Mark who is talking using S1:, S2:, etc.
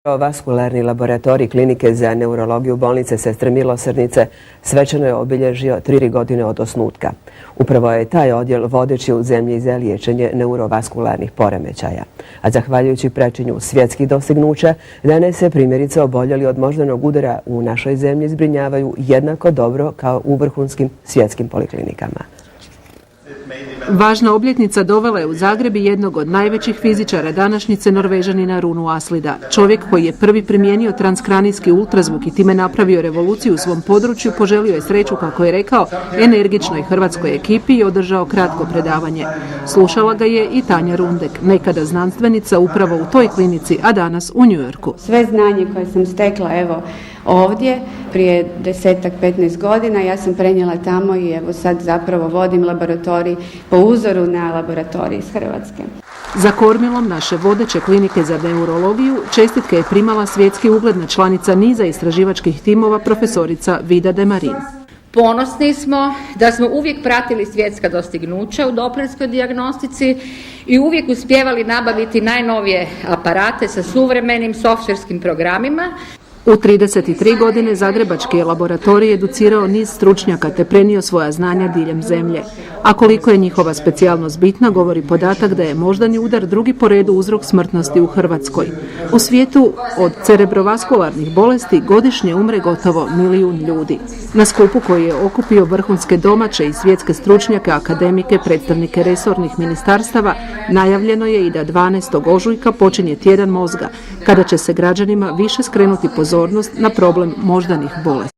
S1: Vaskularni laboratorij Klinike za neurologiju bolnice Sestre milosrdnice svečano je obilježio 3 godine od osnutka. Upravo je taj odjel vodeći u zemlji za liječenje neurovaskularnih poremećaja. A zahvaljujući praćenju svjetskih dostignuća, danas se primjerice oboljeli od moždanog udara u našoj zemlji zbrinjavaju jednako dobro kao u vrhunskim svjetskim poliklinikama.
S2: Važna obljetnica dovela je u Zagreb jednog od najvećih fizičara današnjice, Norvežanina Runu Aslida. Čovjek koji je prvi primijenio transkranijski ultrazvuk i time napravio revoluciju u svom području, poželio je sreću, kako je rekao, energičnoj hrvatskoj ekipi i održao kratko predavanje. Slušala ga je i Tanja Rundek, nekada znanstvenica upravo u toj klinici, a danas u New Yorku.
S3: Sve znanje koje sam stekla ovdje prije 10-15 godina ja sam prenijela tamo i sad zapravo vodim laboratorij po uzoru na laboratorij iz Hrvatske.
S2: Za kormilom naše vodeće klinike za neurologiju čestitke je primala svjetski ugledna članica niza istraživačkih timova, profesorica Vida de Marin.
S4: Ponosni smo da smo uvijek pratili svjetska dostignuća u doplinskoj dijagnostici i uvijek uspijevali nabaviti najnovije aparate sa suvremenim softverskim programima.
S2: U 33 godine zagrebački je laboratorij educirao niz stručnjaka te prenio svoja znanja diljem zemlje. A koliko je njihova specijalnost bitna, govori podatak da je moždani udar drugi po redu uzrok smrtnosti u Hrvatskoj. U svijetu od cerebrovaskularnih bolesti godišnje umre gotovo 1 milijun ljudi. Na skupu koji je okupio vrhunske domaće i svjetske stručnjake, akademike, predstavnike resornih ministarstava, najavljeno je i da 12. ožujka počinje tjedan mozga, kada će se građanima više skrenuti pozornost na problem moždanih bolesti.